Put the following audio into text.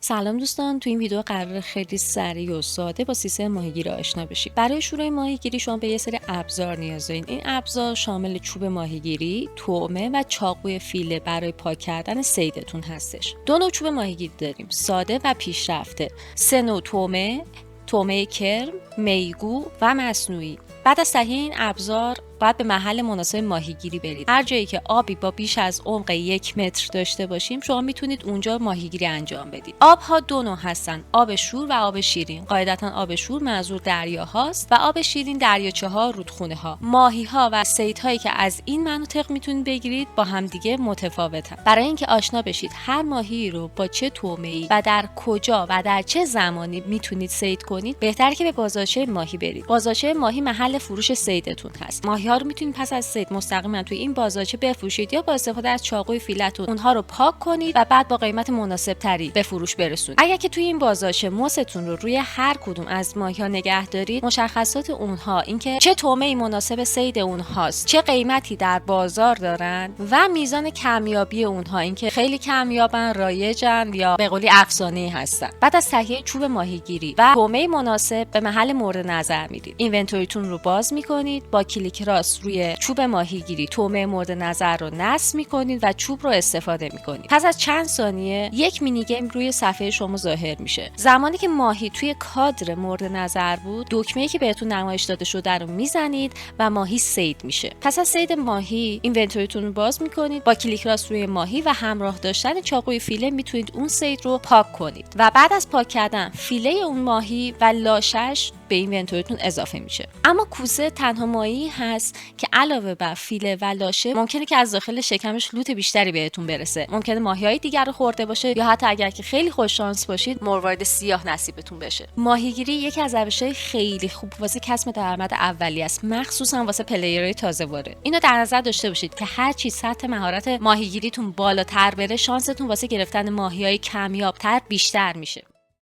سلام دوستان، تو این ویدیو قرار خیلی سریع و ساده با سیستم ماهیگیری آشنا بشید. برای شروع ماهیگیری شما به یه سری ابزار نیاز دارین. این ابزار شامل چوب ماهیگیری، طعمه و چاقوی فیله برای پاک کردن صیدتون هستش. دو نوع چوب ماهیگیری داریم، ساده و پیشرفته. سه نوع طعمه کرم، میگو و مصنوعی. بعد از تهیه این ابزار باید به محل مناسب ماهیگیری برید. هر جایی که آبی با بیش از عمق 1 متر داشته باشیم شما میتونید اونجا ماهیگیری انجام بدید. آبها دو نوع هستن، آب شور و آب شیرین. قاعدتا آب شور منظور دریاهاست و آب شیرین دریاچه ها، رودخونه ها. ماهی ها و صیدهایی که از این مناطق میتونید بگیرید با همدیگه متفاوتن. برای اینکه آشنا بشید هر ماهی رو با چه طعمه‌ای و در کجا و در چه زمانی میتونید صید کنید، بهتره که به بازارچه ماهی برید. بازارچه ماهی محل فروش صیدتون هست. ها رو میتونید پس از صید مستقیما توی این بازارچه بفروشید یا با استفاده از چاقوی فیلتون اونها رو پاک کنید و بعد با قیمت مناسب تری به فروش برسونید. اگر که توی این بازارچه مستون رو روی هر کدوم از ماهی‌ها نگه دارید، مشخصات اونها، اینکه چه طعمه‌ای مناسب صید اونهاست، چه قیمتی در بازار دارن و میزان کمیابی اونها، اینکه خیلی کمیابن، رایجن یا به قولی افسانه‌ای هستن. بعد از تهیه چوب ماهیگیری و طعمه مناسب به محل مورد نظر میرید. اینونتوریتون رو باز می‌کنید، با کلیک راست روی چوب ماهیگیری طعمه مورد نظر رو نصب میکنید و چوب رو استفاده میکنید. پس از چند ثانیه یک مینی گیم روی صفحه شما ظاهر میشه. زمانی که ماهی توی کادر مورد نظر بود، دکمه‌ای که بهتون نمایش داده شده رو میزنید و ماهی صید میشه. پس از صید ماهی اینونتوریتون رو باز میکنید، با کلیک راست روی ماهی و همراه داشتن چاقوی فیله میتونید اون صید رو پاک کنید و بعد از پاک کردن فیله اون ماهی و لاشش به اینونتوریتون اضافه میشه. اما کوسه تنها ماهی هست که علاوه بر فیله و لاشه ممکنه که از داخل شکمش لوت بیشتری بهتون برسه. ممکنه ماهی‌های دیگر رو خورده باشه یا حتی اگر که خیلی خوش شانس باشید مروارید سیاه نصیبتون بشه. ماهیگیری یکی از روش‌های خیلی خوب واسه کسب درآمد اولیه است، مخصوصا واسه پلیرهای تازه‌وارد. اینو در نظر داشته باشید که هر چی سطح مهارت ماهیگیریتون بالاتر بره، شانستون واسه گرفتن ماهی‌های کمیاب‌تر بیشتر میشه.